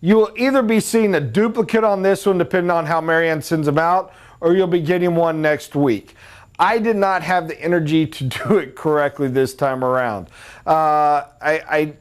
You will either be seeing a duplicate on this one, depending on how Marianne sends them out, or you'll be getting one next week. I did not have the energy to do it correctly this time around. I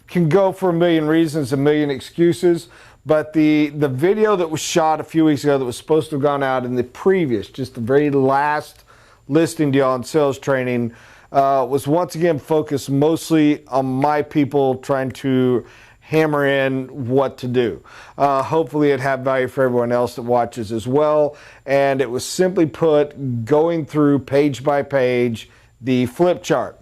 can go for a million reasons, a million excuses, but the video that was shot a few weeks ago that was supposed to have gone out in the previous, just the very last listing deal on sales training, was once again focused mostly on my people trying to hammer in what to do. Hopefully it had value for everyone else that watches as well. And it was simply put, going through page by page the flip chart.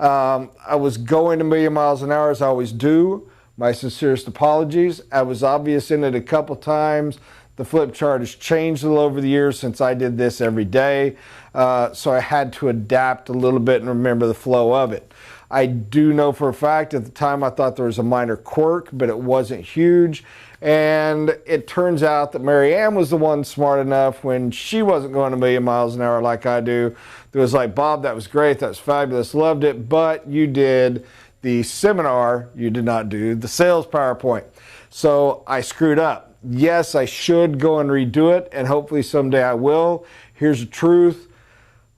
I was going a million miles an hour as I always do. My sincerest apologies. I was obvious in it a couple times. The flip chart has changed a little over the years since I did this every day. So I had to adapt a little bit and remember the flow of it. I do know for a fact at the time I thought there was a minor quirk, but it wasn't huge. And it turns out that Marianne was the one smart enough when she wasn't going a million miles an hour like I do. It was like, Bob, that was great. That was fabulous. Loved it. But you did the seminar. You did not do the sales PowerPoint. So I screwed up. Yes, I should go and redo it, and hopefully someday I will. Here's the truth.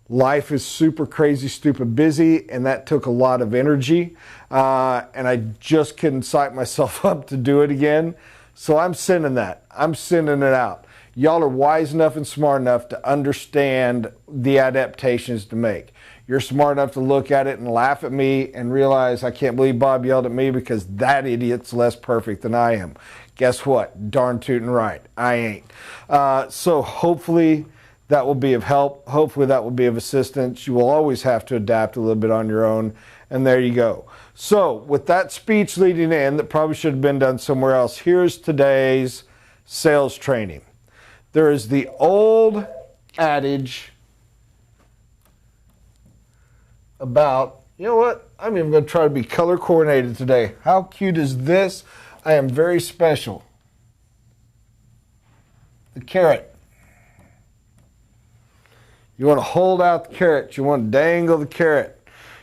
Life is super crazy, stupid busy, and that took a lot of energy. And I just couldn't psych myself up to do it again. So I'm sending that. I'm sending it out. Y'all are wise enough and smart enough to understand the adaptations to make. You're smart enough to look at it and laugh at me and realize I can't believe Bob yelled at me because that idiot's less perfect than I am. Guess what? Darn tootin' right. I ain't. So hopefully that will be of help. Hopefully that will be of assistance. You will always have to adapt a little bit on your own. And there you go. So with that speech leading in that probably should have been done somewhere else, here's today's sales training. There is the old adage about, you know what? I'm even going to try to be color coordinated today. How cute is this? I am very special. The carrot. You want to hold out the carrot. You want to dangle the carrot.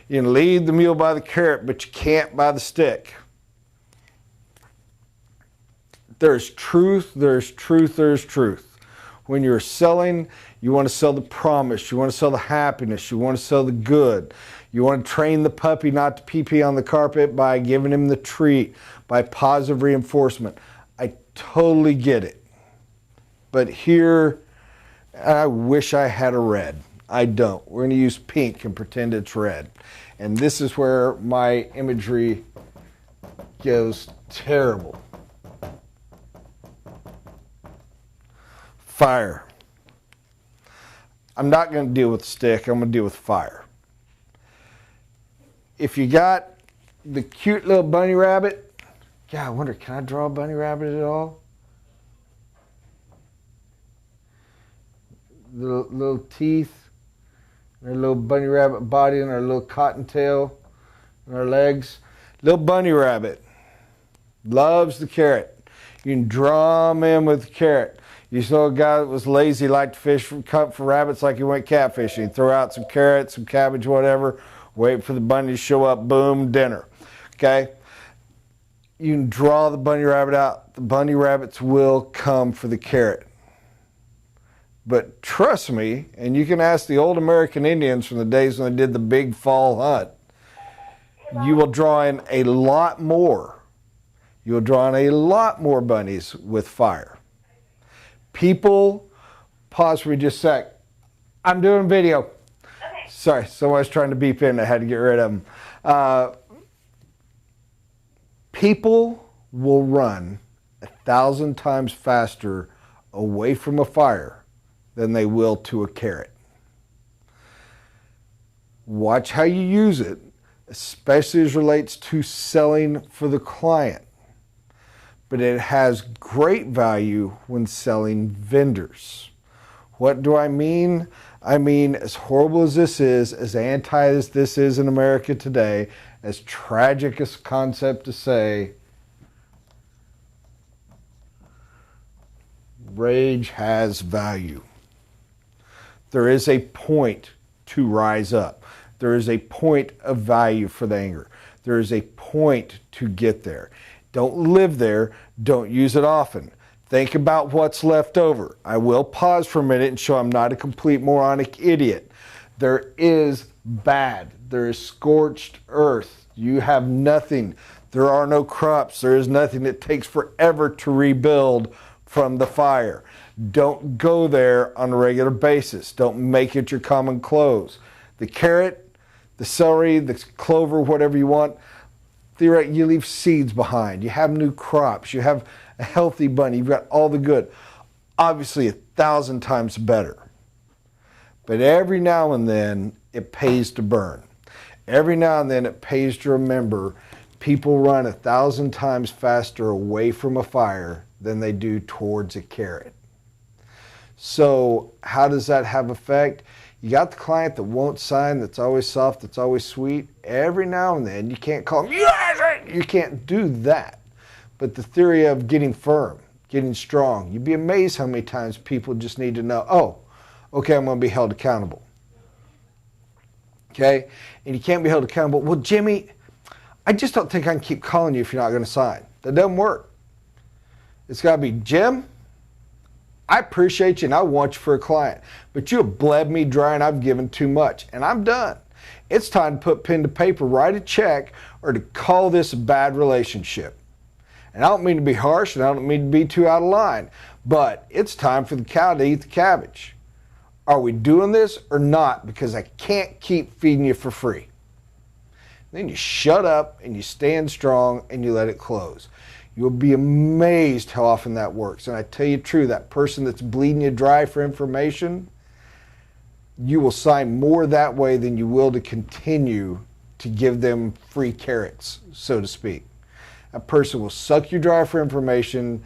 You can lead the mule by the carrot, but you can't by the stick. There's truth, there's truth, there's truth. When you're selling, you want to sell the promise. You want to sell the happiness. You want to sell the good. You want to train the puppy not to pee-pee on the carpet by giving him the treat, by positive reinforcement. I totally get it. But here, I wish I had a red. I don't. We're going to use pink and pretend it's red. And this is where my imagery goes terrible. Fire. I'm not going to deal with stick. I'm going to deal with fire. If you got the cute little bunny rabbit, yeah, I wonder, can I draw a bunny rabbit at all? Little teeth, their little bunny rabbit body, and our little cottontail, and our legs. Little bunny rabbit loves the carrot. You can draw him in with the carrot. You saw a guy that was lazy, liked to fish for rabbits like he went catfishing. He'd throw out some carrots, some cabbage, whatever, wait for the bunny to show up, boom, dinner. Okay? You can draw the bunny rabbit out. The bunny rabbits will come for the carrot. But trust me, and you can ask the old American Indians from the days when they did the big fall hunt, you will draw in a lot more. You will draw in a lot more bunnies with fire. People, pause for just a sec. I'm doing video. Okay. Sorry, someone's trying to beep in. I had to get rid of them. People will run 1,000 times faster away from a fire than they will to a carrot. Watch how you use it, especially as relates to selling for the client. But it has great value when selling vendors. What do I mean? I mean, as horrible as this is, as anti as this is in America today, as tragic a concept to say, rage has value. There is a point to rise up. There is a point of value for the anger. There is a point to get there. Don't live there. Don't use it often. Think about what's left over. I will pause for a minute and show I'm not a complete moronic idiot. There is bad. There is scorched earth. You have nothing. There are no crops. There is nothing. It takes forever to rebuild from the fire. Don't go there on a regular basis. Don't make it your common clothes. The carrot, the celery, the clover, whatever you want, theoretically, you leave seeds behind. You have new crops. You have a healthy bunny. You've got all the good. Obviously, 1,000 times better. But every now and then, it pays to burn. Every now and then, it pays to remember people run 1,000 times faster away from a fire than they do towards a carrot. So how does that have effect? You got the client that won't sign, that's always soft, that's always sweet. Every now and then, you can't call them, you can't do that. But the theory of getting firm, getting strong, you'd be amazed how many times people just need to know, oh, okay, I'm going to be held accountable. Okay? And you can't be held accountable. Well, Jimmy, I just don't think I can keep calling you if you're not going to sign. That doesn't work. It's got to be, Jim, I appreciate you and I want you for a client, but you have bled me dry and I've given too much and I'm done. It's time to put pen to paper, write a check, or to call this a bad relationship. And I don't mean to be harsh and I don't mean to be too out of line, but it's time for the cow to eat the cabbage. Are we doing this or not? Because I can't keep feeding you for free. Then you shut up and you stand strong and you let it close. You'll be amazed how often that works. And I tell you true, that person that's bleeding you dry for information, you will sign more that way than you will to continue to give them free carrots, so to speak. That person will suck you dry for information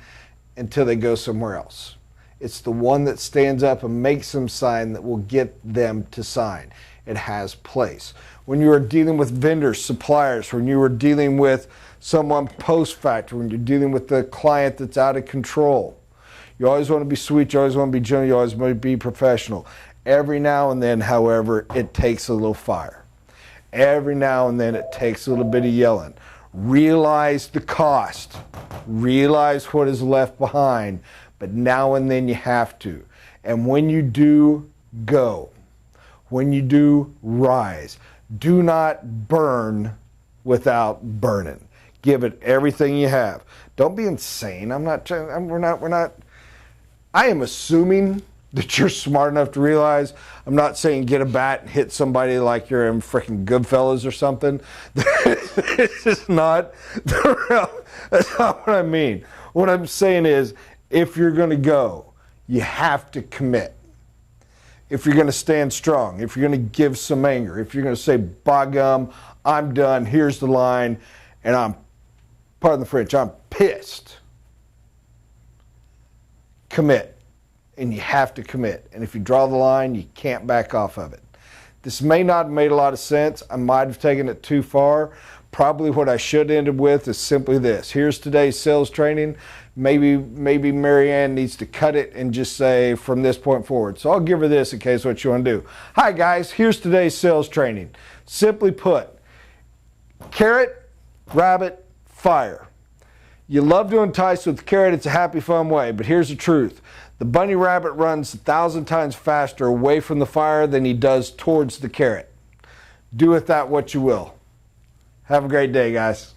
until they go somewhere else. It's the one that stands up and makes them sign that will get them to sign. It has place. When you are dealing with vendors, suppliers, when you are dealing with someone post-factor, when you're dealing with the client that's out of control, you always want to be sweet, you always want to be gentle, you always want to be professional. Every now and then, however, it takes a little fire. Every now and then it takes a little bit of yelling. Realize the cost. Realize what is left behind. But now and then you have to. And when you do, go. When you do, rise. Do not burn without burning. Give it everything you have. Don't be insane. We're not. I am assuming that you're smart enough to realize, I'm not saying get a bat and hit somebody like you're in freaking Goodfellas or something. This is not the real, that's not what I mean. What I'm saying is, if you're going to go, you have to commit. If you're going to stand strong, if you're going to give some anger, if you're going to say, by gum, I'm done, here's the line, and I'm, pardon the French, I'm pissed. Commit. And you have to commit. And if you draw the line, you can't back off of it. This may not have made a lot of sense. I might have taken it too far. Probably what I should end with is simply this. Here's today's sales training. Maybe Marianne needs to cut it and just say from this point forward. So I'll give her this in case what you want to do. Hi guys, here's today's sales training. Simply put, carrot, rabbit, fire. You love to entice with the carrot. It's a happy, fun way. But here's the truth. The bunny rabbit runs 1,000 times faster away from the fire than he does towards the carrot. Do with that what you will. Have a great day, guys.